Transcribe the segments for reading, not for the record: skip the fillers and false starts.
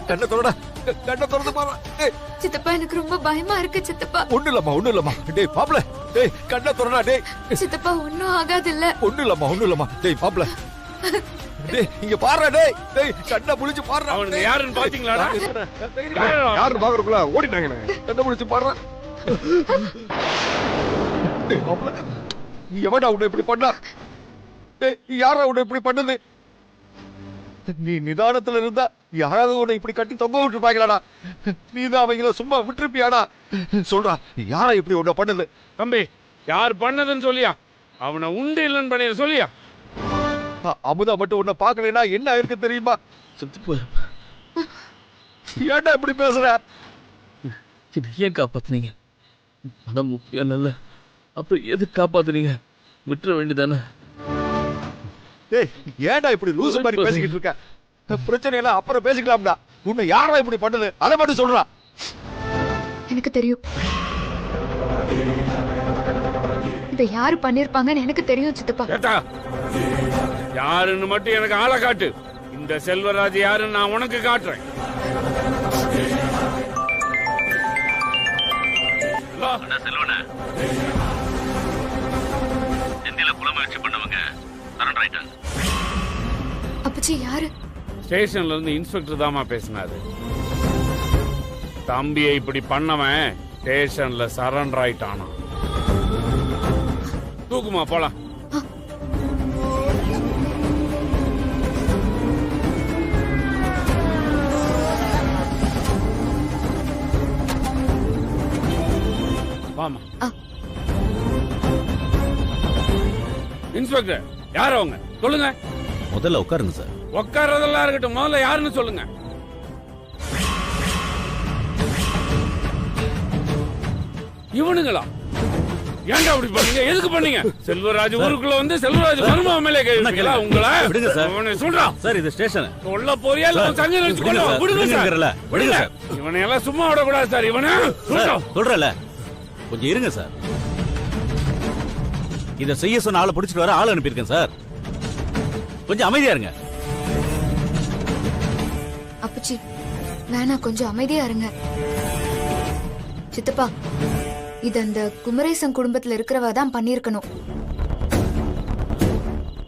கண்ணை தொடடா, கண்ணை திறந்து பாரு. சித்தப்பா எனக்கு ரொம்ப பயமா இருக்கு சித்தப்பா. ஒண்ணு இல்லம்மா. டேய் மாப்ள, டேய் கண்ணை தொடடா. டேய் சித்தப்பா ஒண்ணும் ஆகாது இல்ல. ஒண்ணு இல்லம்மா. டேய் மாப்ள, டேய் இங்க பாருடா. டேய் கண்ணை முழிச்சு பாருடா. அவனுங்க யாருன்னு பாத்தீங்களாடா? யாரு பாக்குறக்குள்ள ஓடிட்டாங்க. கண்ணை முழிச்சு பாருடா. டேய் மாப்ள, எவன்டா உன்னை இப்படி பண்ணா? டேய் யாரா உன்னை இப்படி பண்ணது? நீ நிதானத்துல இருந்தா யாராவது உன்னை இப்படி கட்டி தொங்க விட்டுருப்பாங்களாடா? நீ தான் அவங்கள சும்மா விட்டுருப்பியாடா? சொல்றா, யாரா இப்படி உன்னை பண்ணது? தம்பி, யார் பண்ணதுன்னு சொல்லியா? அவனை உண்டு இல்லைன்னு பண்ணிட சொல்லியா? அமுதா மட்டும் உன்னை பாக்கலைன்னா என்ன ஆயிருக்கு தெரியுமா? ஏன்டா இப்படி பேசுற? ஏன் காப்பாத்துனீங்க? அதான் முக்கியம் இல்ல. அப்புறம் எது காப்பாத்துனீங்க? விட்டுற வேண்டியதானே. ஏய் ஏன்டா இப்படி லூசு மாதிரி பேசிக்கிட்டு இருக்க? பிரச்சனை எல்லாம் அப்புறம் பேசிக்கலாம்டா. உன்னை யாரா இப்படி பண்ணது அதை மட்டும் சொல்றா. எனக்கு தெரியும் இத யாரு பண்ணிருப்பாங்கன்னு எனக்கு தெரியும் சித்தப்பா. கேட்டா யாருன்னு மட்டும் எனக்கு ஆளை காட்டு. இந்த செல்வராஜ் யாருன்னு நான் உனக்கு காட்டுறேன். அப்பச்சி யாரு? ஸ்டேஷன்ல இருந்து இன்ஸ்பெக்டர் தாமா பேசினாரு. தம்பியை இப்படி பண்ணவன் ஸ்டேஷன்ல சரண்டர் ஆயிட்டானா. தூக்குமா போலாம். வாமா. இன்ஸ்பெக்டர் யார் அவங்க சொல்லுங்க. முதல்ல உட்காருங்க சார். உட்கார்றதெல்லாம் இருக்கட்டும், முதல்ல யாருன்னு சொல்லுங்க. இவனுங்களா? ஏன்டா அப்படி பண்ணீங்க? எதுக்கு பண்ணீங்க? செல்வராஜ் ஊருக்குள்ள வந்து செல்வராஜ் மர்ம மேலே கேக்குறீங்களா? உங்கள விடுங்க சார். இவனை சொல்றான் சார் இது ஸ்டேஷன். சொல்ல போறியா இல்ல சங்க நினைச்சு கொள்ள? விடுங்க சார். விடுங்க. இவனை எல்லாம் சும்மா விட கூடாது சார். இவனை சொல்றல. கொஞ்சம் இருங்க சார். இத செய்ய சொன்ன ஆளை பிடிச்சிட்டு வர ஆள் அனுப்பியிருக்கேன் சார். கொஞ்சம் அமைதியா இருங்க. அப்பச்சி வேணா கொஞ்சம் அமைதியா இருங்க. சித்தப்பா இது அந்த குமரேசன் குடும்பத்துல இருக்கிறவ தான் பண்ணிருக்கணும்.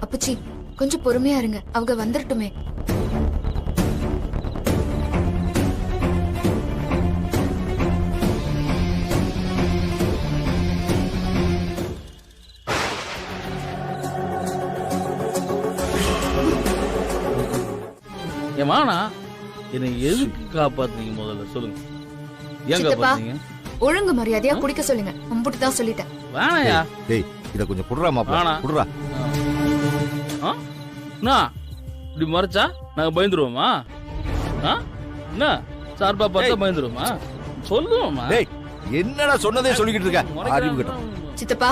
அப்பச்சி கொஞ்சம் பொறுமையா இருங்க, அவங்க வந்துடட்டுமே. ஏமாண்ணா என்னை எதுக்கு காப்பாத்துனீங்க முதல்ல சொல்லுங்க. ஏன் சித்தப்பா காப்பாத்துனீங்க? ஒழுங்கு மரியாதையா குடிக்க சொல்லுங்க. அம்புட்டு தான் சொல்லிட்டேன். வேணாயா? டேய் இத கொஞ்சம் குடுறா மாப்ள. வேணா. குடுறா. இப்படி மறைச்சா நாங்க பயந்துருவோமா? என்ன சார்பா பார்த்தா பயந்துருவோமா? சொல்லுவோமா? டேய் என்னடா சொன்னதே சொல்லிக்கிட்டு இருக்க? அறிவு கட்டும். சித்தப்பா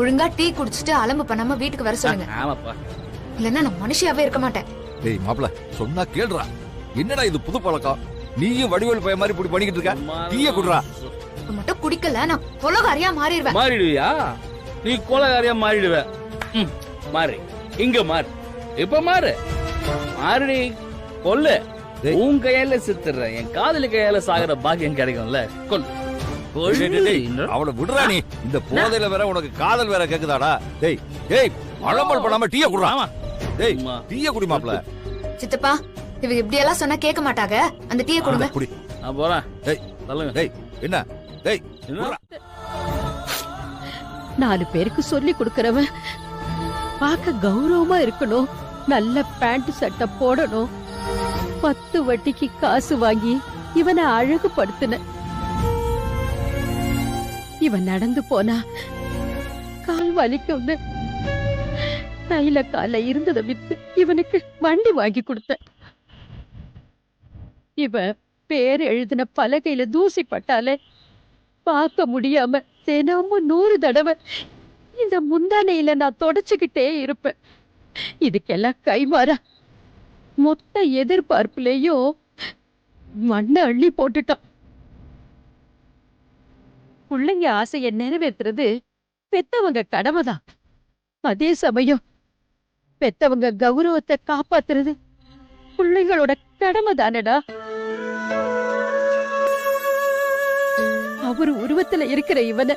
ஒழுங்கா டீ குடிச்சிட்டு அலம்பு பண்ணாம வீட்டுக்கு வர சொல்லுங்க. ஆமாப்பா. இல்லன்னா நான் மனுஷியாவே இருக்க மாட்டேன். டேய் மாப்ள சொன்னா கேளுடா. என்னடா இது புது பழக்கம்? நீயும் வடிவேல் பைய மாதிரி இப்படி பண்ணிக்கிட்டு இருக்க? டீய குடுறா. மட்டும் குடிக்கல நான் கொலகாரியா மாறிடுவேன். மாறிடுவியா? நீ கொலகாரியா மாறிடுவ. மாறி இங்க மாறு. இப்ப மாறு. மாறி கொல்லு. உன் கையால சித்துற என் காதலி கையால சாகுற பாக்கியம் கிடைக்கும்ல. அவளை விடுறா நீ. இந்த போதையில வேற உனக்கு காதல் வேற கேக்குதாடா? டேய் டேய் அலம்பல் பண்ணாம டீய குடுறா. டேய் டீய குடி மாப்ள. சித்தப்பா இவ இப்படி எல்லாம் சொன்னா கேட்க மாட்டாங்க. அந்த டீயை கொடுங்க. குடி. நான் போறேன். டேய் சொல்லுங்க. டேய் என்ன? டேய் 4 பேருக்கு சொல்லி கொடுக்கறவன் பார்க்க கௌரவமா இருக்கணும். நல்ல பேண்ட் சட்டை போடணும். 10 வட்டிக்கு காசு வாங்கி இவனை அழகுபடுத்தின. இவன் நடந்து போனா கால் வலிக்கும்னு கையில கால இருந்ததை வித்து இவனுக்கு வண்டி வாங்கி கொடுத்த. இவன் பேர் எழுதின பலகையில தூசி பட்டாலே பார்க்க முடியாம தினமும் 100 தடவை இந்த முந்தானையில நான் தொடச்சுக்கிட்டே இருப்பேன். இதுக்கெல்லாம் கைமாறா மொத்த எதிர்பார்ப்புலயும் மண்ணை அள்ளி போட்டுட்டான். பிள்ளைங்க ஆசைய நிறைவேற்றுறது பெத்தவங்க கடமைதான். அதே சமயம் பெத்தவங்க கௌரவத்தை காப்பாத்துறது பிள்ளைங்களோட கடமை தானடா. அவரு உருவத்துல இருக்கிற இவனை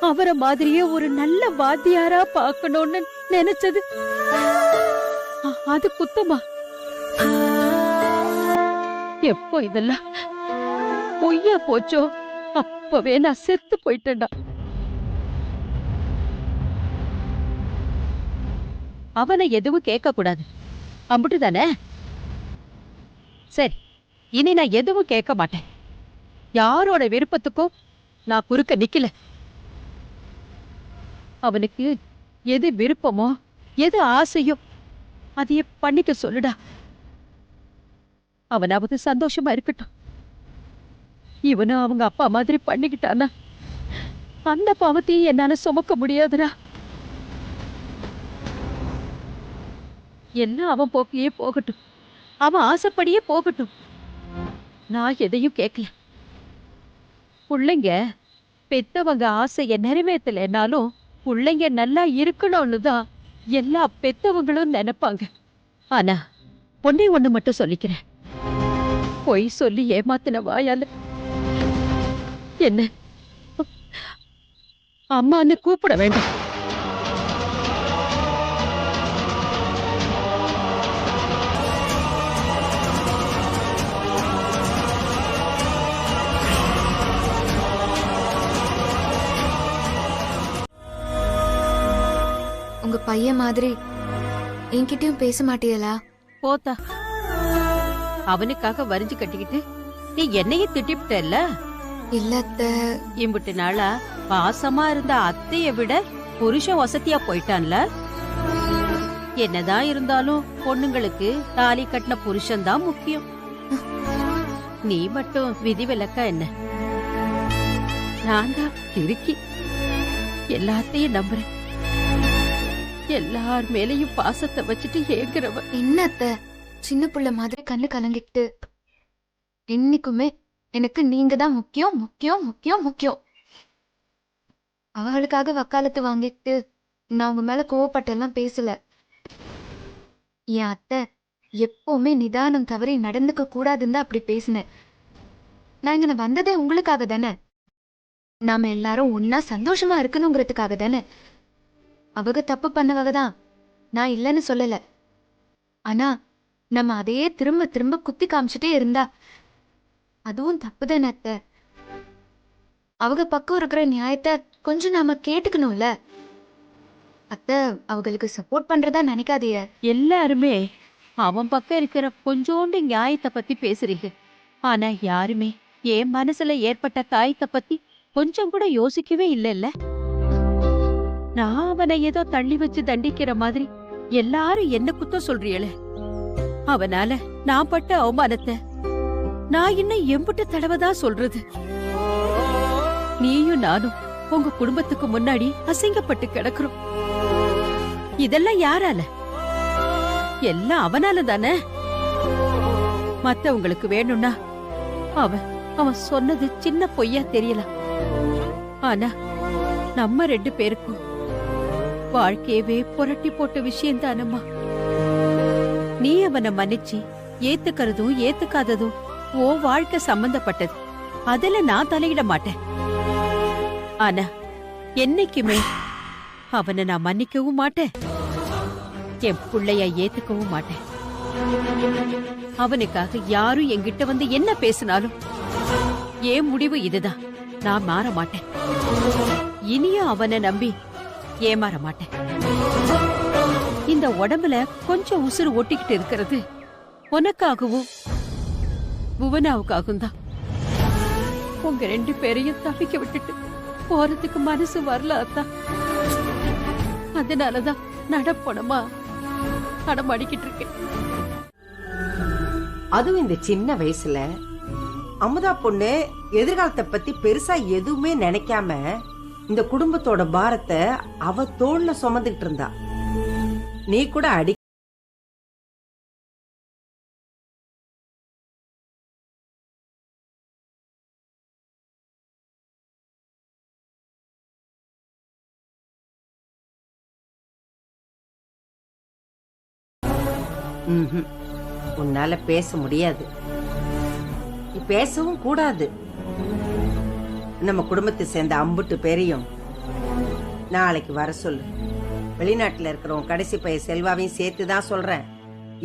அவரை மாதிரியே ஒரு நல்ல வாத்தியாரா பார்க்கணும்னு நினைச்சது அது குத்தமா? எப்போ இதெல்லாம் பொய்யா போச்சோ அப்பவே நான் செத்து போயிட்டேன்டா. அவனை எதுவும் கேட்க கூடாது, அம்புட்டுதானே? சரி, இனி நான் எதுவும் கேட்க மாட்டேன். யாரோட விருப்பத்துக்கும் நான் குறுக்க நிக்கல. அவனுக்கு எது விருப்பமோ எது ஆசையோ அதையே பண்ணிக்க சொல்லுடா. அவனாவது சந்தோஷமா இருக்கட்டும். இவனும் அவங்க அப்பா மாதிரி பண்ணிக்கிட்டானா அந்த பாவத்தையும் என்னால சுமக்க முடியாதுடா. எல்லாம் அவன் போக்கியே போகட்டும், அவன் ஆசைப்படியே போகட்டும். நான் எதையும் கேட்கல. பிள்ளைங்க பெத்தவங்க ஆசைய நிறைவேற்றலைன்னாலும் பிள்ளைங்க நல்லா இருக்கணும்னு தான் எல்லா பெத்தவங்களும் நினைப்பாங்க. ஆனா ஒண்ணு மட்டும் சொல்லிக்கிறேன், பொய் சொல்லி ஏமாத்தின வாயால என்ன அம்மான்னு கூப்பிட வேண்டாம். உங்க பையன் மாதிரி என்கிட்டயும் பேச மாட்டியலா? போத்தா, அவனுக்காக வரிஞ்சு கட்டிக்கிட்டு நீ என்னையே திட்டிவிட்டல்ல. இல்ல அத்தை. இம்புட்டு நாளா பாசமா இருந்த அத்தைய விட புருஷன் வசதியா போயிட்டான்ல. என்னதான் இருந்தாலும் பொண்ணுங்களுக்கு தாலி கட்டின புருஷன் தான் முக்கியம். நீ மட்டும் விதி விலக்கா என்ன? நான் தான் இருக்கி எல்லாத்தையும் நம்புறேன். எல்லார் மேலையும் பாசத்தை வச்சுட்டு ஏங்குறவ. என்ன அத்தை சின்ன புள்ள மாதிரி கண்ணு கலங்கிட்டு? இன்னைக்குமே எனக்கு நீங்க தான் முக்கியம் முக்கியம் முக்கியம் முக்கியம். அவளுக்காக வக்காலத்து வாங்கிட்டு நான் உங்க மேல கோவப்பட்டெல்லாம் பேசல. என் அத்தை எப்பவுமே நிதானம் தவறி நடந்துக்க கூடாதுன்னு தான் அப்படி பேசினேன். நான் இங்க வந்ததே உங்களுக்காக தானே. நாம எல்லாரும் ஒன்னா சந்தோஷமா இருக்கணுங்கிறதுக்காக தானே. அவங்க தப்பு பண்ணவங்க தான், நான் இல்லைன்னு சொல்லல. ஆனா நம்ம அதையே திரும்ப திரும்ப குத்தி காமிச்சிட்டே இருந்தா அதுவும் தப்புதானே அத்தை. அவங்க பக்கம் இருக்கிற நியாயத்தை கொஞ்சம் நாம கேட்டுக்கணும்ல அத்தை. அவங்களுக்கு சப்போர்ட் பண்றதா நினைக்காதீங்க. எல்லாருமே அவன் பக்கம் இருக்கிற கொஞ்சோண்டு நியாயத்தை பத்தி பேசுறீங்க. ஆனா யாருமே என் மனசுல ஏற்பட்ட காயத்தை பத்தி கொஞ்சம் கூட யோசிக்கவே இல்லைல்ல. நான் அவனை ஏதோ தள்ளி வச்சு தண்டிக்கிற மாதிரி எல்லாரும் என்ன குத்தம் சொல்றீங்களே. அவனால நான் பட்ட அவமானத்தை நான் இன்னும் எம்புட்டு தடவைதான் சொல்றது. நீயும் நானும் உங்க குடும்பத்துக்கு முன்னாடி அசிங்கப்பட்டு கிடக்குறோம். இதெல்லாம் யாரால? எல்லாம் அவனால தானே. மத்தவங்களுக்கு வேணும்னா அவன் சொன்னது சின்ன பொய்யா தெரியலாம். ஆனா நம்ம 2 பேருக்கும் வாழ்க்கையவே புரட்டி போட்ட விஷயம் தானம்மா. நீ அவனை மன்னிச்சு ஏத்துக்கிறதும் ஏத்துக்காததும் ஓ வாழ்க்கை சம்பந்தப்பட்டது. அதுல நான் தலையிட மாட்டேன். ஆனா என்னைக்குமே அவனை நான் மன்னிக்கவும் மாட்டேன், என் பிள்ளைய ஏத்துக்கவும் மாட்டேன். அவனுக்காக யாரும் என்கிட்ட வந்து என்ன பேசினாலும் என் முடிவு இதுதான். நான் மாற மாட்டேன். இனியும் அவனை நம்பி ஏமாற மாட்டேன். இந்த உடம்புல கொஞ்சம் உசுறு ஒட்டிக்கிட்டு இருக்கிறது உனக்காகவும் புவனாவுக்காகவும் தான். உங்க 2 பேரையும் தப்பிக்க விட்டுட்டு போறதுக்கு மனசு வரல அத்தான். அதனாலதான் நடப்போனமா நடமாடிக்கிட்டு இருக்கேன். அதுவும் இந்த சின்ன வயசுல அமுதா பொண்ணு எதிர்காலத்தை பத்தி பெருசா எதுவுமே நினைக்காம இந்த குடும்பத்தோட பாரத்தை அவ தோள்ல சுமந்துட்டு இருந்தா. நீ கூட அடி உன்னால பேச முடியாது, நீ பேசவும் கூடாது. நம்ம குடும்பத்தை சேர்ந்த அம்புட்டு பேரையும் நாளைக்கு வர சொல்லு. வெளிநாட்டுல இருக்கிறவங்க கடைசி பையன் செல்வாவையும் சேர்த்து தான் சொல்றேன்.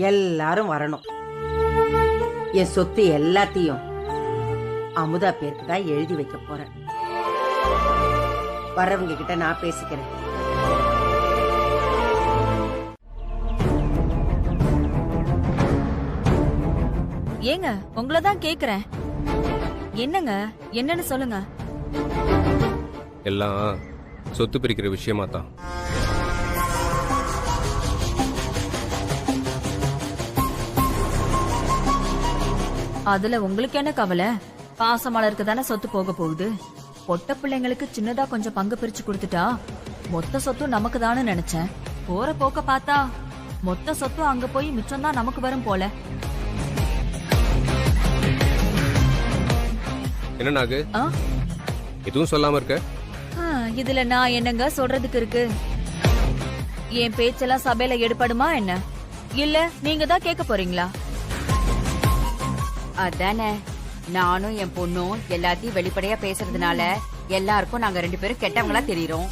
எல்லாரும் வரணும். என் சொத்து எல்லாத்தையும் அமுதா பேருக்கு தான் எழுதி வைக்க போறேன். வரவங்க கிட்ட நான் பேசிக்கிறேன். ஏங்க உங்களை தான் கேக்குறேன். என்னங்க என்னன்னு சொல்லுங்க. எல்லாம் சொத்து பிரிக்கிற விஷயமா தான். அதுல உங்களுக்கு என்ன கவலை? பாசமலருக்கு தானே சொத்து போக போகுது. பொட்ட பிள்ளைங்களுக்கு சின்னதா கொஞ்சம் பங்கு பிரிச்சு கொடுத்துட்டா மொத்த சொத்தும் நமக்கு தானு நினைச்சேன். போற போக்க பார்த்தா மொத்த சொத்தும் அங்க போய் மிச்சம் தான் நமக்கு வரும் போல. என்ன நாகு, ஆ? எதுவும் சொல்லாம இருக்க? இதுல நான் என்னங்க சொல்றதுக்கு இருக்கு? என் பேச்செல்லாம் சபையில எடுபடுமா என்ன? இல்ல நீங்க தான் கேட்க போறீங்களா? அதானே, நானும் என் பொண்ணும் எல்லாத்தையும் வெளிப்படையா பேசுறதுனால எல்லாருக்கும் நாங்க 2 பேரும் கெட்டவங்களா தெரியுறோம்.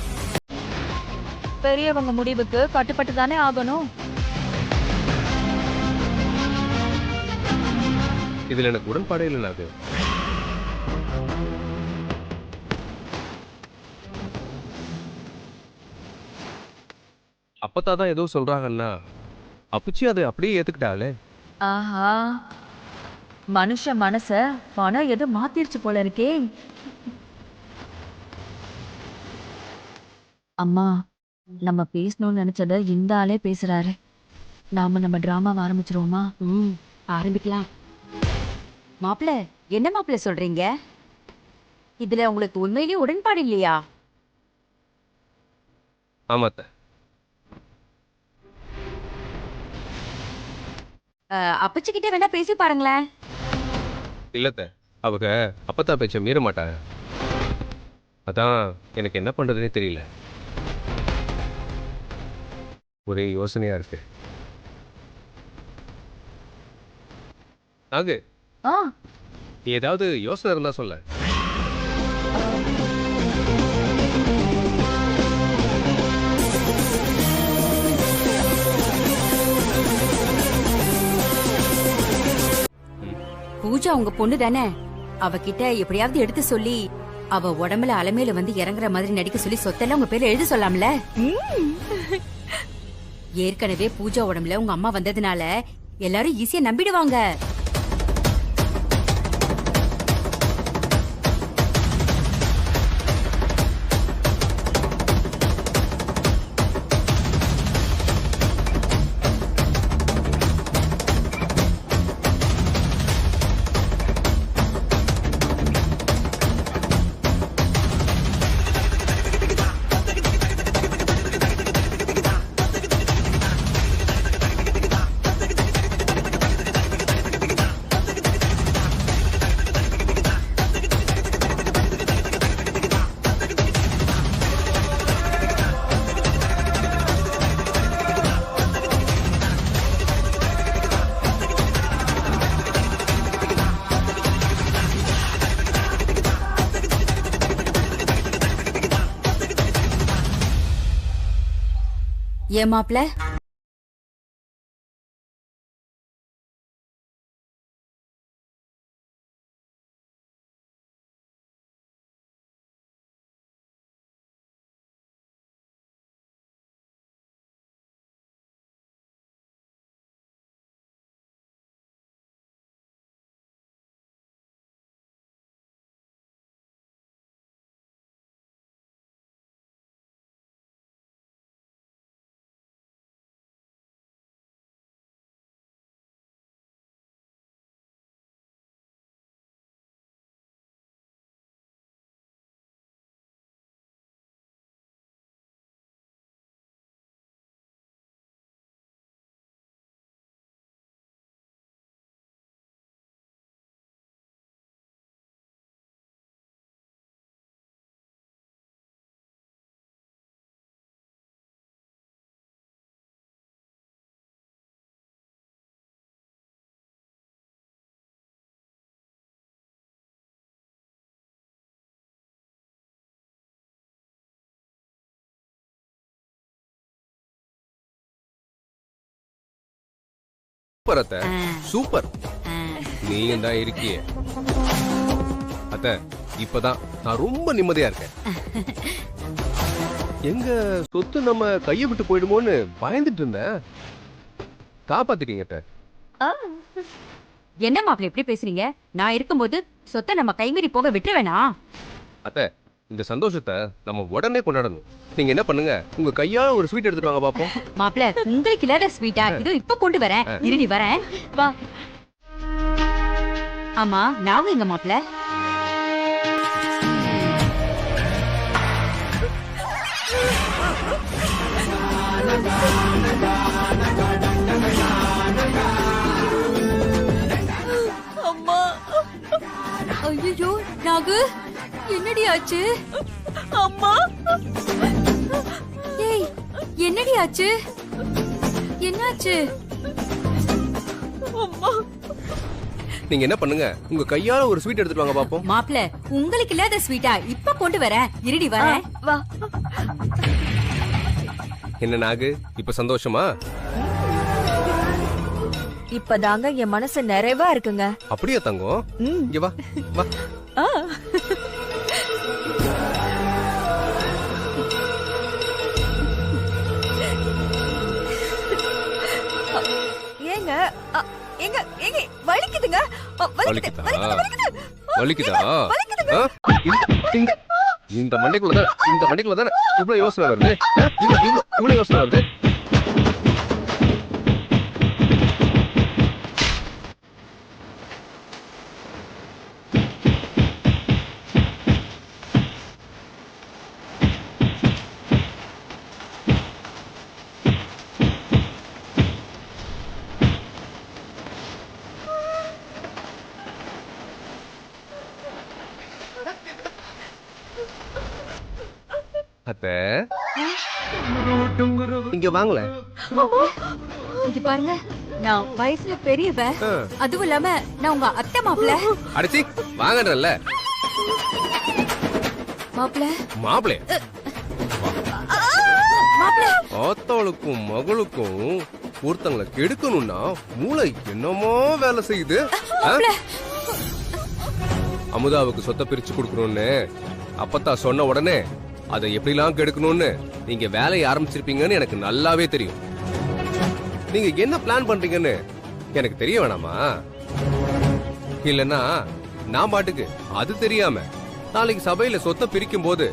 பெரியவங்க முடிவுக்கு கட்டுப்பட்டு தானே ஆகணும். இதுல எனக்கு உடன்பாடே இல்லை நாகு. அப்பத்தாதான் ஏதோ சொல்றாங்கன்னா அப்புச்சி அதை அப்படியே ஏத்துக்கிட்டாளே. ஆஹா, மனுஷ மனச பணம் எது மாத்திருச்சு போல இருக்கே. அம்மா, நம்ம பேசணும்னு நினைச்சத இந்த ஆளே பேசுறாரு. நாம நம்ம டிராமாவை ஆரம்பிச்சிருவோமா? ஆரம்பிக்கலாம். மாப்பிள்ள, என்ன மாப்பிள்ள சொல்றீங்க? இதுல உங்களுக்கு உண்மையிலேயே உடன்பாடு இல்லையா? ஆமாத்த. அப்பச்சி கிட்ட வேணா பேசி பாருங்களேன். இல்லத்த, அவங்க அப்பத்தா பேச்ச மீற மாட்டாங்க. அதான் எனக்கு என்ன பண்றதுனே தெரியல. ஒரே யோசனையா இருக்கு. நாகு, நீ ஏதாவது யோசனை இருந்தா சொல்ல. பூஜா உங்க பொண்ணு தானே? அவகிட்ட எப்படியாவது எடுத்து சொல்லி அவ உடம்புல அலமையில வந்து இறங்குற மாதிரி நடிக்க சொல்லி சொத்தெல்லாம் உங்க பேர்ல எழுத சொல்லாம்ல. ஏற்கனவே பூஜா உடம்புல உங்க அம்மா வந்ததுனால எல்லாரும் ஈஸியா நம்பிடுவாங்க. ஏன் மாப்ள? சூப்பர் அத்தை, சூப்பர். நீயும் தான் இருக்கியே அத்தை. இப்பதான் நான் ரொம்ப நிம்மதியா இருக்கேன். எங்க சொத்து நம்ம கையை விட்டு போயிடுமோன்னு பயந்துட்டு இருந்தேன். காப்பாத்திட்டீங்க அத்தை. என்ன மாப்பிள்ள எப்படி பேசுறீங்க? நான் இருக்கும்போது சொத்தை நம்ம கைமீறி போக விட்டுருவேனா? அத்தை, இந்த சந்தோஷத்தை நம்ம உடனே கொண்டாடணும். நீங்க என்ன பண்ணுங்க, உங்க கையால ஒரு ஸ்வீட் எடுத்துட்டு வாங்க பாப்போம். மாப்பிள்ள உங்களுக்கு இல்லாத ஸ்வீட்டா? இது இப்ப கொண்டு வரேன், இருடி வரேன். வா. ஆமா, நாங்க எங்க மாப்பிள்ள? அம்மா, ஐயோ நாகு, என்னடி ஆச்சு? அம்மா, ஏய், என்னடி ஆச்சு? என்னாச்சு? அம்மா, நீங்க என்ன பண்ணுங்க, உங்க கையால ஒரு ஸ்வீட் எடுத்துட்டு வாங்க பாப்போம். மாப்பிள்ள உங்களுக்கு இல்லாத ஸ்வீட்டா? இப்ப கொண்டு வரேன், இருடி வரேன். வா. என்ன நாகு, இப்ப சந்தோஷமா? இப்பதாங்க என் மனசு நிறைவா இருக்குங்க. அப்படியே தங்கம், இங்க வா வா. ஏங்க எங்க எங்க வலிக்குதுங்க. வலிக்குதா? வலிக்குதா? இந்த மண்டைக்குள்ளதான் இவ்வளவு யோசனை வருது. இவ்வளவு யோசனை வருது. அத்தை, இங்க வாங்கல. இது பாருங்க, நான் வயசுல பெரியவ, அதுவும் இல்லாம நான் உங்க அத்தை மாப்பிள்ள. அடிச்சி வாங்கன்றல்ல. மாப்பிள்ள மாப்பிளே, மாப்பிள்ள, ஆத்தாளுக்கும் மகளுக்கும் ஒருத்தங்களை கெடுக்கணும்னா மூளை என்னமோ வேலை செய்யுது. அமுதாவுக்கு சொத்தை பிரிச்சு கொடுக்கணும்னு அப்பத்தா சொன்ன உடனே அதை எப்படிலாம் கெடுக்கணும்னு நீங்க வேலையை ஆரம்பிச்சிருப்பீங்கன்னு எனக்கு நல்லாவே தெரியும். நீங்க என்ன பிளான் பண்றீங்கன்னு எனக்கு தெரிய வேணாமா? இல்லன்னா நான் பாட்டுக்கு அது தெரியாம நாளைக்கு சபையில சொத்தை பிரிக்கும் போது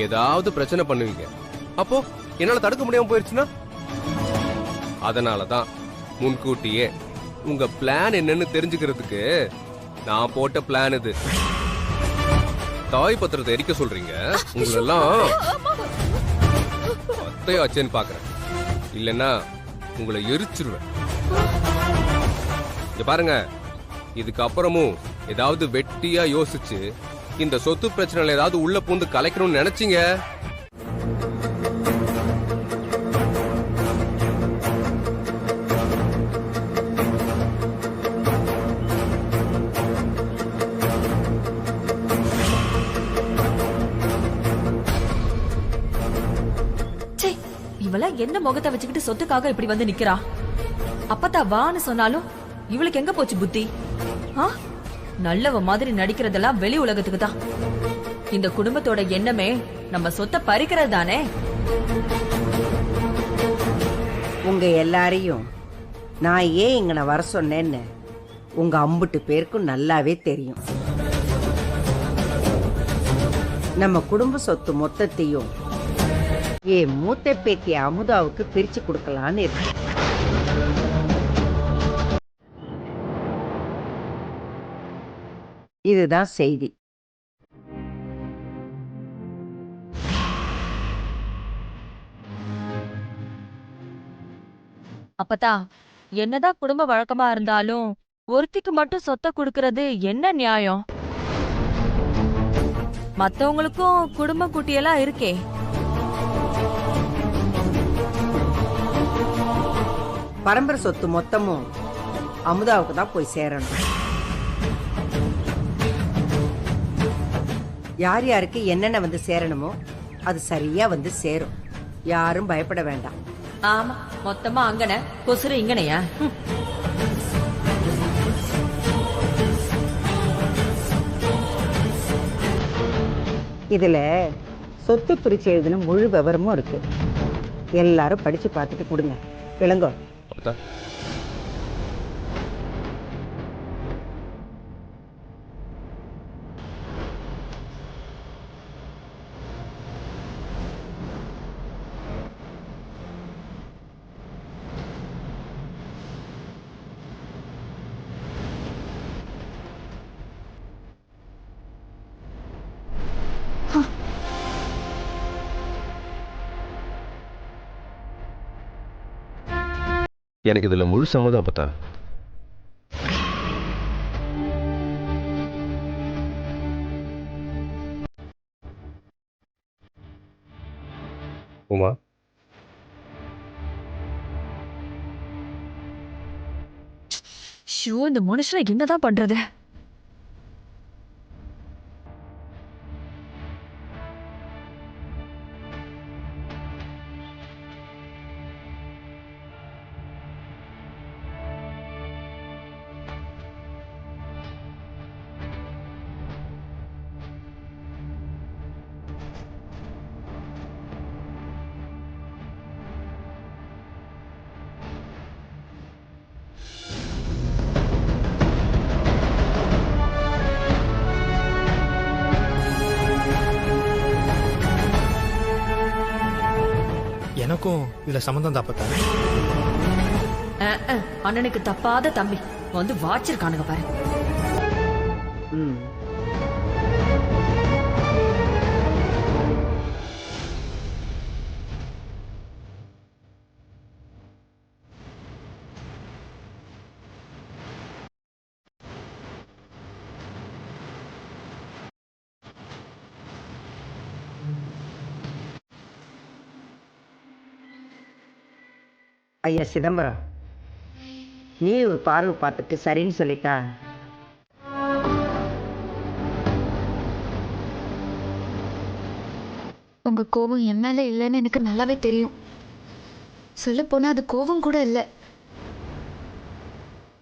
ஏதாவது பிரச்சனை பண்ணுவீங்க. அப்போ என்னால தடுக்க முடியாம போயிருச்சுன்னா? அதனாலதான் முன்கூட்டியே உங்க பிளான் என்னன்னு தெரிஞ்சுக்கிறதுக்கு நான் போட்ட பிளான் இது. தாய் பத்திரத்தை எரிக்க சொல்றீங்க. உங்களெல்லாம் அத்தையாச்சேன்னு பாக்குறேன். இல்லன்னா உங்களை எரிச்சிருவேன். இங்க பாருங்க, இதுக்கப்புறமும் ஏதாவது வெட்டியா யோசிச்சு இந்த சொத்து பிரச்சனைல ஏதாவது உள்ள பூந்து கலைக்கணும்னு நினைச்சீங்க, இவள என்ன முகத்தை வச்சுக்கிட்டு சொத்துக்காக இப்படி வந்து நிக்கிறா? அப்பத்தா வான்னு சொன்னாலும் இவளுக்கு எங்க போச்சு புத்தி? நல்லவ மாதிரி நடிக்கிறதெல்லாம் வெளி உலகத்துக்கு தான். இந்த குடும்பத்தோட எண்ணமே நம்ம சொத்தை பறிக்கிறது தானே. உங்க எல்லாரையும் நான் ஏன் இங்க வர சொன்னேன்னு உங்க அம்புட்டு பேருக்கும் நல்லாவே தெரியும். நம்ம குடும்ப சொத்து மொத்தத்தையும் என் மூத்த பேத்தி அமுதாவுக்கு பிரிச்சு கொடுக்கலான்னு இருக்கு. இதுதான் செய்தி. அப்பத்தா, என்னதான் குடும்ப வழக்கமா இருந்தாலும் ஒருத்திக்கு மட்டும் சொத்தை கொடுக்கறது என்ன நியாயம்? மத்தவங்களுக்கும் குடும்ப குட்டியெல்லாம் இருக்கே. பரம்பரை சொத்து மொத்தமும் அமுதாவுக்கு தான் போய் சேரணும். யார் யாருக்கு என்னென்ன வந்து சேரணுமோ அது சரியா வந்து சேரும். யாரும் பயப்பட வேண்டாம். ஆமா, மொத்தமா அங்கன கொசுறு இங்கனையா? இதுல சொத்து பிரிச்சு எழுதின முழு விவரமும் இருக்கு. எல்லாரும் படிச்சு பார்த்துட்டு கொடுங்க. விளங்கோ. எனக்கு இதுல முழு சம்மதம் அப்பத்தா. உமா, ஷோ, இந்த மனுஷனை என்னதான் பண்றது? எனக்கும் இதுல சம்பந்தம் தான் அப்பத்தா. அண்ணனுக்கு தப்பாத தம்பி வந்து வாச்சிருக்கானுங்க பாரு. ஐயா சிதம்பரம், நீ ஒரு பார்வை பார்த்துட்டு சரின்னு சொல்லிட்டா உங்க கோபம் என் மேல இல்லைன்னு எனக்கு நல்லாவே தெரியும். சொல்ல போனா அது கோபம் கூட இல்லை,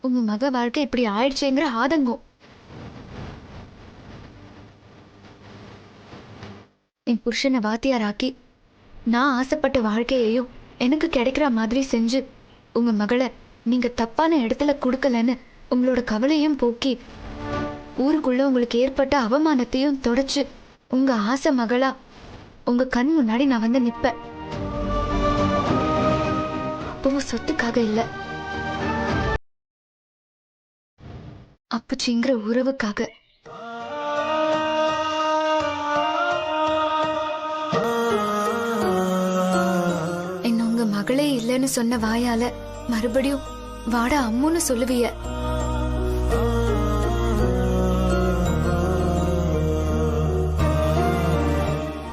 உங்க மக வாழ்க்கை இப்படி ஆயிடுச்சேங்கிற ஆதங்கம். என் புருஷனை வாத்தியாராக்கி நான் ஆசைப்பட்ட வாழ்க்கையையும் எனக்கு கிடைக்கிற மாதிரி செஞ்சு உங்க மகளை நீங்க தப்பான இடத்துல கொடுக்கலன்னு உங்களோட கவலையும் போக்கி ஊருக்குள்ள உங்களுக்கு ஏற்பட்ட அவமானத்தையும் தொடச்சு உங்க ஆசை மகளா உங்க கண் முன்னாடி நான் வந்து நிப்பேன். அப்பவும் சொத்துக்காக இல்ல, அப்பச்சிங்கிற உறவுக்காக. என்ன உங்க மகளே இல்லைன்னு சொன்ன வாயால மறுபடியும் வாடா அம்முன்னு சொல்லுவிய.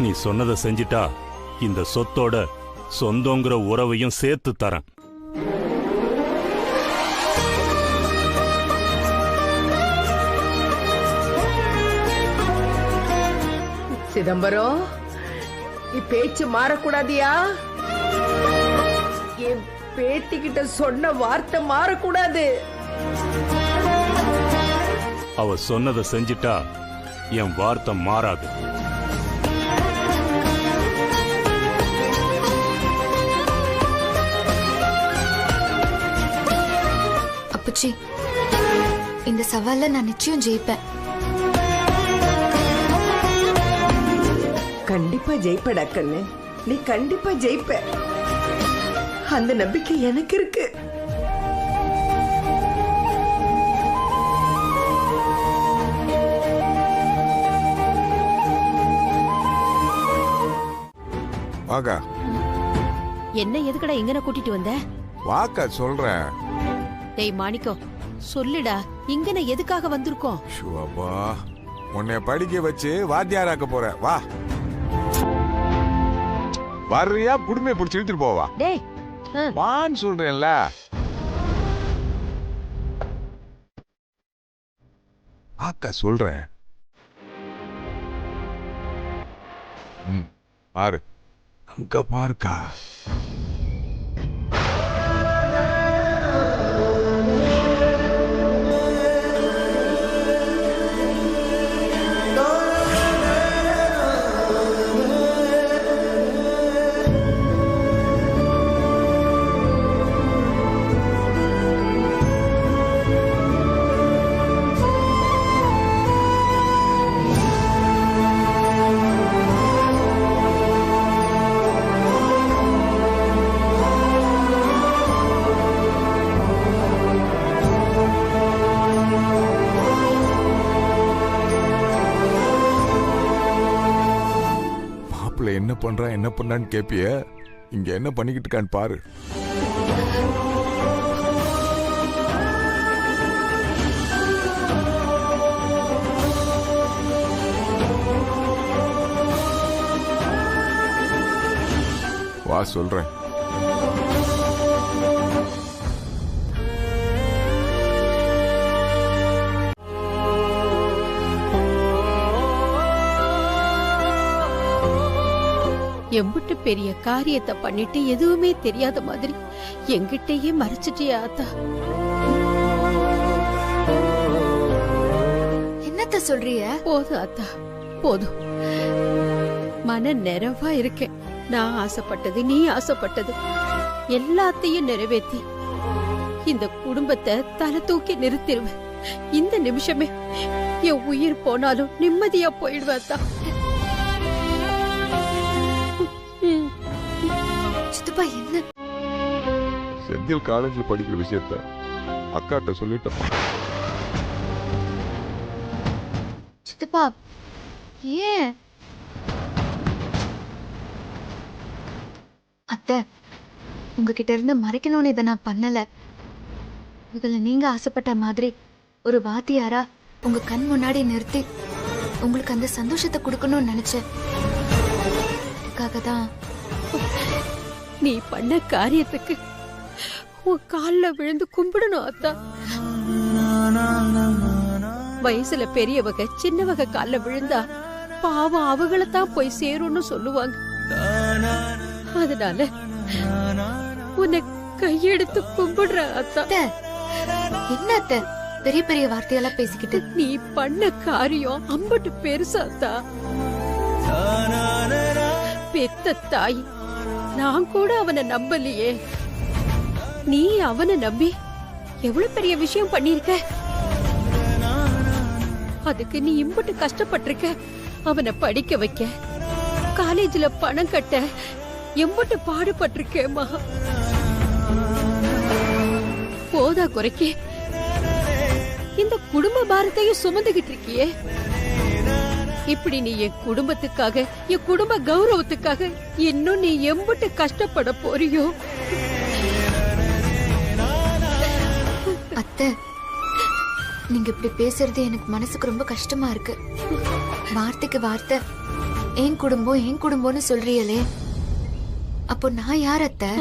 நீ சொன்னதை செஞ்சிட்டா இந்த சொத்தோட சொந்தங்கிற உறவையும் சேர்த்து தரேன். சிதம்பரம், பேச்சு மாறக்கூடாதியா? என் பேத்திக்கிட்ட சொன்ன வார்த்தை மாறக்கூடாது. அவ சொன்னதை செஞ்சிட்டா என் வார்த்தை மாறாது. அப்பச்சி, இந்த சவால்ல நான் நிச்சயம் ஜெயிப்பேன். கண்டிப்பா ஜெயிப்படா கண்ணு, நீ கண்டிப்பா ஜெயிப்ப. அந்த நம்பிக்கை எனக்கு இருக்கு. வாக்கா. என்ன எதுக்கடா இங்கன கூட்டிட்டு வந்த? வாக்கா சொல்றேன். டேய் மாணிக்கம், சொல்லுடா, இங்கன எதுக்காக வந்திருக்கோம்? ஷுவப்பா, உன்னை படிக்க வச்சு வாத்தியாராக்க போற. வா, வர்றியா? புடுமையை பிடிச்சி இழுத்துட்டு போவா. டேய் வான்னு சொல்றேன்ல. வாக்கா சொல்றேன். பாரு, அங்க பாருக்கா. பண்றான் என்ன பண்ணான்னு கேப்பிய, இங்க என்ன பண்ணிக்கிட்டு இருக்கான்னு பாரு. வா சொல்றேன். எம்பிட்டு பெரிய காரியத்தை பண்ணிட்டு எதுவுமே தெரியாத மாதிரி எங்கிட்டயே மறைச்சிட்டியா ஆத்தா? என்னத்த சொல்றிய? போதும் ஆத்தா, போதும். மன நிறைவா இருக்கேன். நான் ஆசைப்பட்டது, நீ ஆசைப்பட்டது எல்லாத்தையும் நிறைவேற்றி இந்த குடும்பத்தை தலை தூக்கி நிறுத்திடுவேன். இந்த நிமிஷமே என் உயிர் போனாலும் நிம்மதியா போயிடுவாத்தா. சித்தப்பா என்ன? செந்தில் காலேஜ்ல படிக்கிற விஷயத்த அக்காட்ட சொல்லிட்டேன். சித்தப்பா ஏன்? அத்தை, உங்ககிட்ட இருந்து மறைக்கணும்னு இதை நான் பண்ணல. இதுல நீங்க ஆசைப்பட்ட மாதிரி ஒரு வாத்தியாரா உங்க கண் முன்னாடி நிறுத்தி உங்களுக்கு அந்த சந்தோஷத்தை கொடுக்கணும்னு நினைச்சேன். அதுக்காக தான். நீ பண்ண காரியத்துக்கு உன் கால்ல விழுந்து கும்பிடணும் அத்தா. வயசுல பெரியவங்க சின்னவங்க கால்ல விழுந்தா பாவம் அவங்களத்தான் போய் சேரும்னு சொல்லுவாங்க. அதனால உன்னை கையெடுத்து கும்பிடுற அத்தா. என்ன அத்தை பெரிய பெரிய வார்த்தையெல்லாம் பேசிக்கிட்டு? நீ பண்ண காரியம் அம்பட்டு பெருசா அத்தா. பெத்த தாய் நான் கூட அவனை நம்பலையே. நீ அவனை நம்பி எவ்வளவு பெரிய விஷயம் பண்ணிருக்க. அதுக்கு நீ இம்பட்டு கஷ்டப்பட்டிருக்க. அவனை படிக்க வைக்க, காலேஜ்ல பணம் கட்ட எம்பட்டு பாடுபட்டிருக்கேம்மா. போதா குறைக்க இந்த குடும்ப பாரத்தையும் சுமந்துகிட்டு இருக்கியே. இப்படி நீ என் குடும்பத்துக்காக, என் குடும்ப கௌரவத்துக்காக இன்னும் நீ எம்பட்டு கஷ்டப்பட போறியோ. அத்தை, நீங்க இப்படி பேசுறது எனக்கு மனசுக்கு ரொம்ப கஷ்டமா இருக்கு. வார்த்தைக்கு வார்த்தை என் குடும்பம் என் குடும்பம்னு சொல்றீங்களே, அப்போ நான் யார் அத்தை?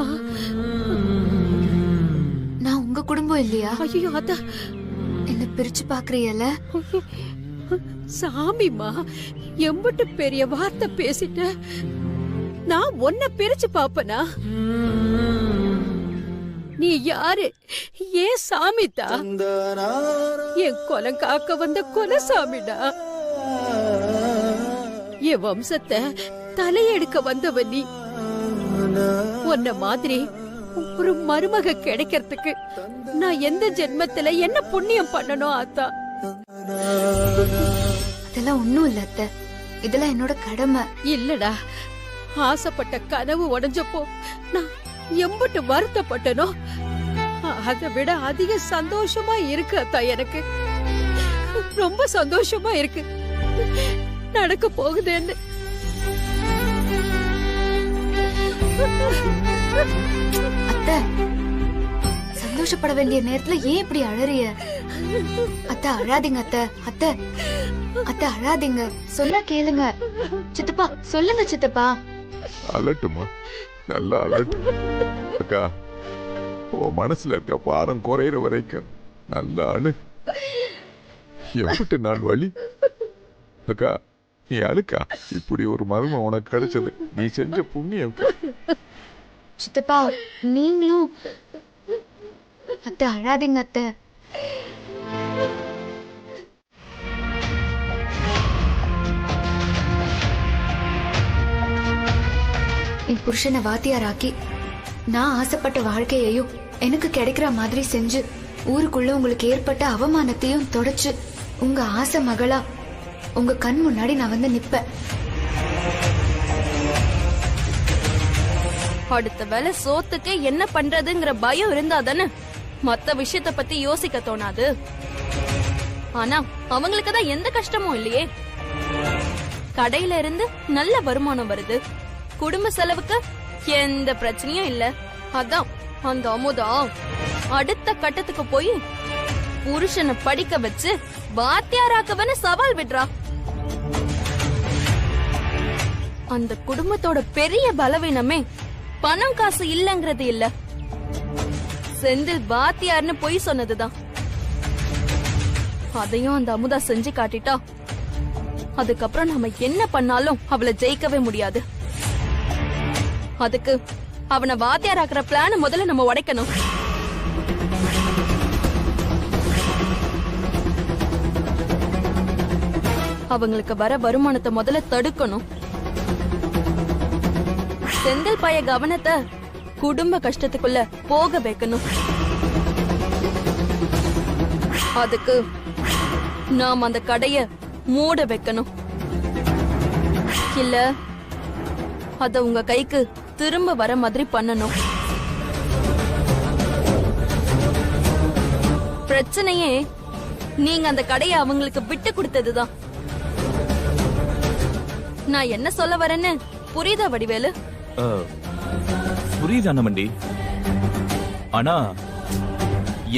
நான் உங்க குடும்பம் இல்லையா? ஐயோ அத்தா, என்ன பிரிச்சு பாக்குறீல? சாமிமா, எம்பட்டு பெரிய வார்த்தை பேசிட்ட. நான் உன்னை பிரிச்சு பாப்பனா? நீ யாரு? ஏன் சாமிதா? என் கொலம் காக்க வந்த கொலசாமிடா. என் வம்சத்தை தலையெடுக்க வந்தவ நீ. உன்ன மாதிரி ஒரு மருமக கிடைக்கிறதுக்கு நான் எந்த ஜென்மத்துல என்ன புண்ணியம் பண்ணணும் ஆத்தா? அதெல்லாம் ஒண்ணும் இல்ல அத்தை, இதெல்லாம் என்னோட கடமை. இல்லடா, ஆசைப்பட்ட கனவு உடைஞ்சப்போ நான் எம்பட்டு வருத்தப்பட்டனோ அதை விட அதிக சந்தோஷமா இருக்கு அத்தா. எனக்கு ரொம்ப சந்தோஷமா இருக்கு நடக்க போகுதுன்னு. அத்தை, சந்தோஷப்பட வேண்டிய நேரத்துல ஏன் இப்படி அழறிய? அத்தை அழாதீங்க அத்தை. அத்தை அத்தை அழாதீங்க, சொல்ல கேளுங்க. சித்தப்பா சொல்லுங்க சித்தப்பா. அலட்டுமா, நல்லா அலட்டு அக்கா. உன் மனசுல இருக்க பாரம் குறையிற வரைக்கும் நல்லா அழு. எப்படி நான் வழி அக்கா, நீ அழுக்கா. இப்படி ஒரு மருமம் உனக்கு கிடைச்சது நீ செஞ்ச புண்ணியம். சித்தப்பா நீங்களும். அத்தை அழாதீங்க அத்தை. என் புருஷனை வாத்தியாராக்கி நான் ஆசைப்பட்ட வாழ்க்கையையும் எனக்கு கிடைக்கிற மாதிரி செஞ்சு ஊருக்குள்ள உங்களுக்கு ஏற்பட்ட அவமானத்தையும் தொடச்சு உங்க ஆசை மகளா உங்க கண் முன்னாடி நான் வந்து நிப்பேன். அடுத்த வேலை சோத்துக்கு என்ன பண்றதுங்கிற பயம் இருந்தா தானே மத்த விஷயத்த பத்தி யோசிக்க தோணாது. ஆனா அவங்களுக்கு தான் எந்த கஷ்டமும் இல்லையே. கடையில இருந்து நல்ல வருமானம் வருது, குடும்ப செலவுக்கு எந்த பிரச்சனையும் இல்ல. அதான் அந்த அமுதா அடுத்த கட்டத்துக்கு போய் புருஷனை படிக்க வச்சு வாத்தியாராக்கவன்னு சவால் விடுறா. அந்த குடும்பத்தோட பெரிய பலவீனமே பணம் காசு இல்லங்கிறது இல்ல, செந்தில் வாத்தியார்னு பொய் சொன்னதுதான். அதையும் அந்த அமுதா செஞ்சு காட்டிட்டா அதுக்கப்புறம் நாம என்ன பண்ணாலும் அவளை ஜெயிக்கவே முடியாது. அதுக்கு அவனை வாத்தியாராக்குற பிளான முதல்ல நம்ம உடைக்கணும். அவங்களுக்கு வர வருமானத்தை முதல்ல தடுக்கணும். செந்தில் பைய கவனத்தை குடும்ப கஷ்டத்துக்குள்ள போக வைக்கணும். அதுக்கு நாம் அந்த கடைய மூட வைக்கணும். இல்ல அத உங்க கைக்கு திரும்ப வர மாதிரி பண்ணணும். பிரச்சனையே நீங்க அந்த கடையை அவங்களுக்கு விட்டு கொடுத்ததுதான். நான் என்ன சொல்ல வரேன்னு புரியுதா வடிவேலு? புரியுது அண்ணமண்டி. ஆனா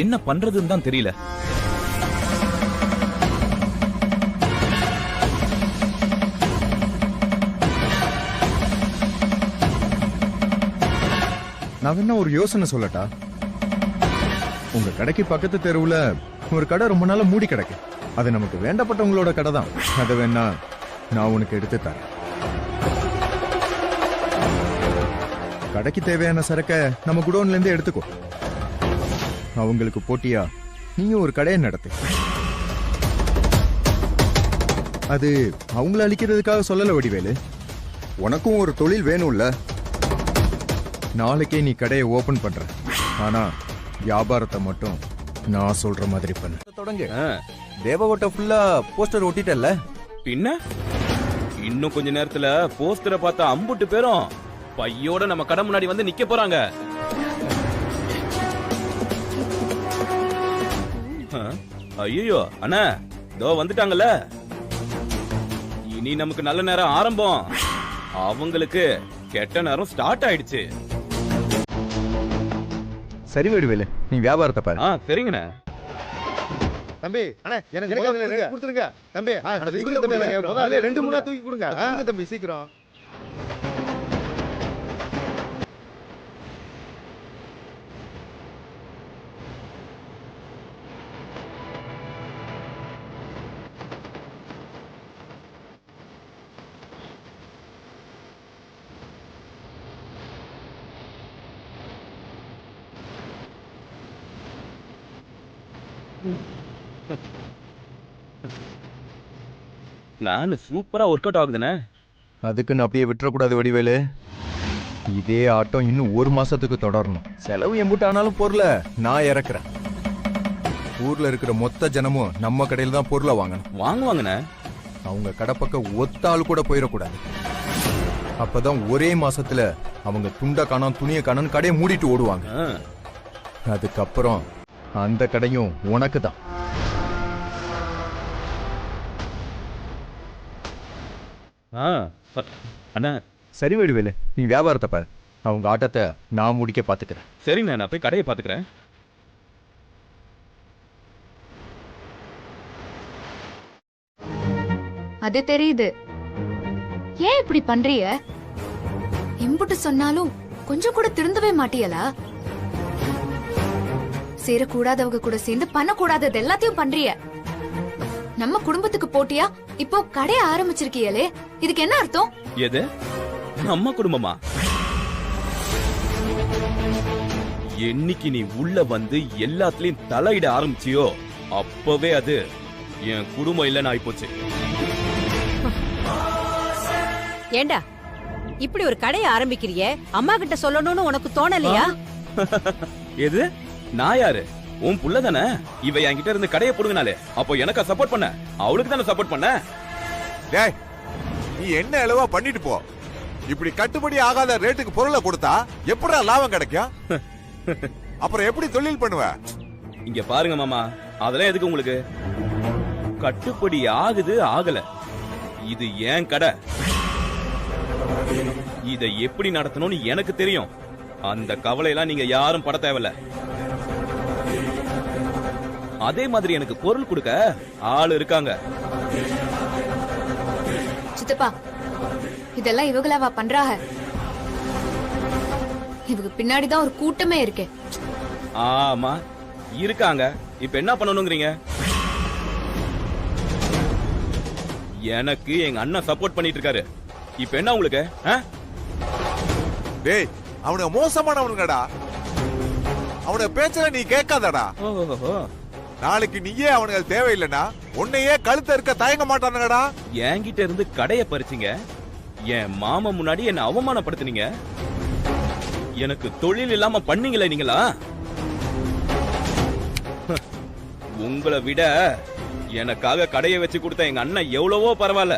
என்ன பண்றதுன்னு தான் தெரியல. நான் என்ன ஒரு யோசனை சொல்லட்டா? உங்க கடைக்கு பக்கத்து தெருவுல ஒரு கடை ரொம்ப நாளா மூடி கிடக்கு. அது நமக்கு வேண்டப்பட்டவங்களோட கடை தான். அதை வேணா நான் உனக்கு எடுத்து தரேன். கடைக்கு தேவையான சரக்க நம்ம குடோன்ல இருந்து எடுத்துக்கோ. அவங்களுக்கு போட்டியா நீயும் ஒரு கடையை நடத்து. அது அவங்கள அழிக்கிறதுக்காக சொல்லல வடிவேலு, உனக்கும் ஒரு தொழில் வேணும்ல. நாளைக்கே நீ கடையை ஓபன் பண்ற, ஆனா வியாபாரத்தை மட்டும் நான் சொல்ற மாதிரி பண்ணு. தொடங்க. தேவகோட்டை ஃபுல்லா போஸ்டர் ஒட்டிட்டல்ல? பின்ன இன்னும் கொஞ்ச நேரத்துல போஸ்டரை பார்த்த அம்புட்டு பேரும் பையோட நம்ம கடை முன்னாடி வந்து நிக்க போறாங்க. ஐயோ அண்ணா, இதோ வந்துட்டாங்கல்ல. இனி நமக்கு நல்ல நேரம் ஆரம்பம். அவங்களுக்கு கெட்ட நேரம் ஸ்டார்ட் ஆயிடுச்சு. சரி வடிவேலு, நீ வியாபாரத்தை பாரு. சரிங்கண்ணா. தம்பி அண்ணா எனக்கு கொடுத்துருங்க தம்பி. ரெண்டு மூணா தூக்கி கொடுங்க தம்பி, சீக்கிரம். நான் சூப்பரா ஒர்க் அவுட் ஆகுதுண்ணே. அதுக்குன்னு அப்படியே விட்டுறக்கூடாது வடிவேலு. இதே ஆட்டம் இன்னும் ஒரு மாசத்துக்கு தொடரணும். செலவு எம்புட்டு ஆனாலும் பொருளை நான் இறக்குறேன். ஊர்ல இருக்கிற மொத்த ஜனமும் நம்ம கடையில தான் பொருளை வாங்குவாங்கண்ணே. அவங்க கடை பக்கம் ஒத்த ஆள் கூட போயிடக்கூடாது. அப்பதான் ஒரே மாசத்துல அவங்க துண்டை காணோம் துணியை காணோம் கடையை மூடிட்டு ஓடுவாங்க. அதுக்கப்புறம் அந்த கடையும் உனக்கு தான். அண்ணா சரி வடிவேலு, நீ வியாபாரத்தை பாரு. அவங்க ஆட்டத்தை நான் முடிக்க பாத்துக்கிறேன். சரிண்ணா, நான் போய் கடையை பாத்துக்கிறேன். அது தெரியுது. ஏன் இப்படி பண்றீங்க? இம்புட்டு சொன்னாலும் கொஞ்சம் கூட திருந்தவே மாட்டியலா? சேரக்கூடாதவங்க கூட சேர்ந்து பண்ணக்கூடாதது எல்லாத்தையும் பண்றிய. நம்ம குடும்பத்துக்கு போட்டியா இப்போ கடைய ஆரம்பிச்சிருக்கீங்களே, இதுக்கு என்ன அர்த்தம்? எது நம்ம குடும்பமா? என்னைக்கு நீ உள்ள வந்து எல்லாத்துலயும் தலையிட ஆரம்பிச்சியோ அப்பவே அது என் குடும்பம் இல்லன்னு ஆயிப்போச்சு. ஏண்டா இப்படி ஒரு கடையை ஆரம்பிக்கிறியே, அம்மா கிட்ட சொல்லணும்னு உனக்கு தோணலையா? எது நான் யாரு? உன் புள்ள தானே. இவ என்கிட்ட இருந்து கடையை போடுங்கனாலே அப்போ எனக்கா சப்போர்ட் பண்ண? அவளுக்கு தானே சப்போர்ட் பண்ண. டேய், நீ என்ன அளவா பண்ணிட்டு போ. இப்படி கட்டுப்படி ஆகாத ரேட்டுக்கு பொருளை கொடுத்தா எப்படா லாபம் கிடைக்கும்? அப்புறம் எப்படி தொழில் பண்ணுவ? இங்க பாருங்க மாமா, அதெல்லாம் எதுக்கு உங்களுக்கு? கட்டுப்படி ஆகுது ஆகல, இது ஏன் கடை. இதை எப்படி நடத்தணும்னு எனக்கு தெரியும். அந்த கவலையெல்லாம் நீங்க யாரும் பட தேவையில்ல. அதே மாதிரி எனக்கு பொருள் கொடுக்க ஆள் இருக்காங்க. சித்தப்பா, இதெல்லாம் இவங்களாவா பண்றாங்க? இவங்க பின்னாடிதான் ஒரு கூட்டமே இருக்கு. ஆமா இருக்காங்க. இப்ப என்ன பண்ணணுங்கிறீங்க? எனக்கு எங்க அண்ணன் சப்போர்ட் பண்ணிட்டு இருக்காரு. இப்ப என்ன உங்களுக்கு? டேய், அவனுக்கு மோசமானவனுங்கடா. அவன பேச்சல நீ கேட்காதடா. நாளைக்கு நீயே அவனுக்கு தேவையில்லைனா உன்னையே கழுத்த இருக்க தயங்க மாட்டானுங்கடா. என்கிட்ட இருந்து கடைய பறிச்சீங்க. என் மாமா முன்னாடி என்ன அவமானப்படுத்துனீங்க. எனக்கு தொழில் இல்லாம பண்ணீங்களே நீங்களா? உங்களை விட எனக்காக கடையை வச்சு கொடுத்த எங்க அண்ணன் எவ்வளவோ பரவாயில்ல.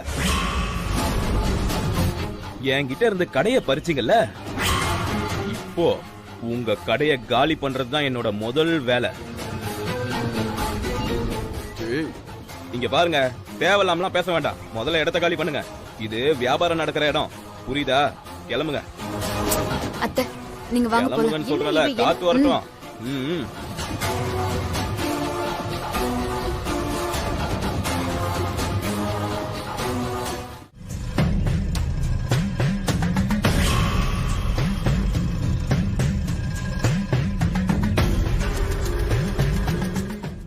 என்கிட்ட இருந்து கடைய பறிச்சீங்கல்ல, இப்போ உங்க கடைய காலி பண்றதுதான் என்னோட முதல் வேலை. இங்க பாருங்க, தேவையில்லாமலாம் பேச வேண்டாம். முதல்ல இடத்த காலி பண்ணுங்க. இது வியாபாரம் நடக்கிற இடம், புரியுதா? கிளம்புங்க. அத்தை, நீங்க வாங்க போலாம். கிளம்புங்கன்னு சொல்றல, காத்து வரட்டும்.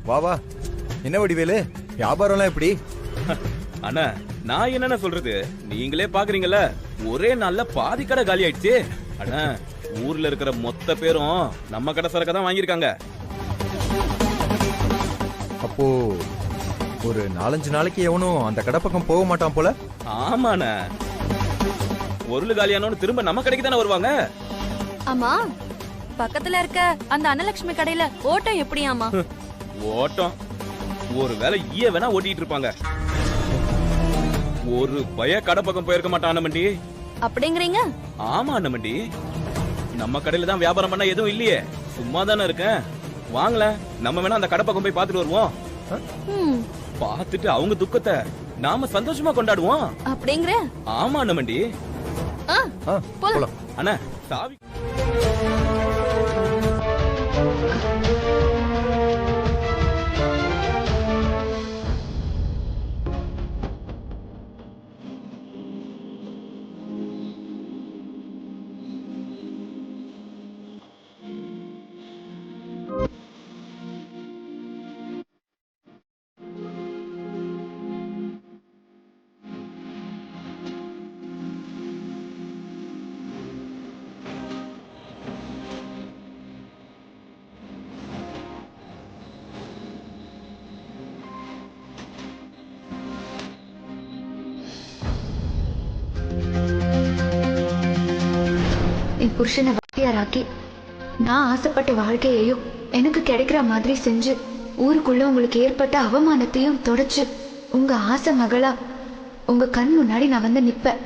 வா வா. என்ன வடிவேலு, வியாபாரம்லாம் எப்படி? அண்ணா, நான் என்னென்ன சொல்றது, நீங்களே பாக்குறீங்கல்ல. ஒரே நாள்ல பாதி கடை காலி ஆயிடுச்சு. அண்ணா, ஊர்ல இருக்கிற மொத்த பேரும் நம்ம கடை சரக்கு தான் வாங்கியிருக்காங்க. அப்போ ஒரு 4-5 நாளைக்கு எவனும் அந்த கடை பக்கம் போக மாட்டான் போல. ஆமாண்ணா, பொருள் காலியானோன்னு திரும்ப நம்ம கடைக்கு தானே வருவாங்க. ஆமா, பக்கத்துல இருக்க அந்த அன்னலட்சுமி கடையில ஓட்டம் எப்படியாமா? ஓட்டம் ஒருவேளை வேணா ஓட்டிட்டு இருப்பாங்க. ஒரு பய கடை பக்கம் போயிருக்க மாட்டான் அண்ணமண்டி. அப்படிங்கிறீங்க? ஆமா அண்ணமண்டி, நம்ம கடையில தான் வியாபாரம் பண்ண எதுவும் இல்லையே, சும்மா தானே இருக்கேன். வாங்கல, நம்ம வேணா அந்த கடை பக்கம் போய் பாத்துட்டு வருவோம். பாத்துட்டு அவங்க துக்கத்தை நாம சந்தோஷமா கொண்டாடுவோம். அப்படிங்கிற? ஆமா அண்ணமண்டி. போலாம் அண்ணா. சாவி என் புருஷனை வாத்தியாராக்கி நான் ஆசைப்பட்ட வாழ்க்கையையும் எனக்கு கிடைக்கிற மாதிரி செஞ்சு ஊருக்குள்ள உங்களுக்கு ஏற்பட்ட அவமானத்தையும் தொடச்சு உங்க ஆசை மகளா உங்க கண் முன்னாடி நான் வந்து நிப்பேன்.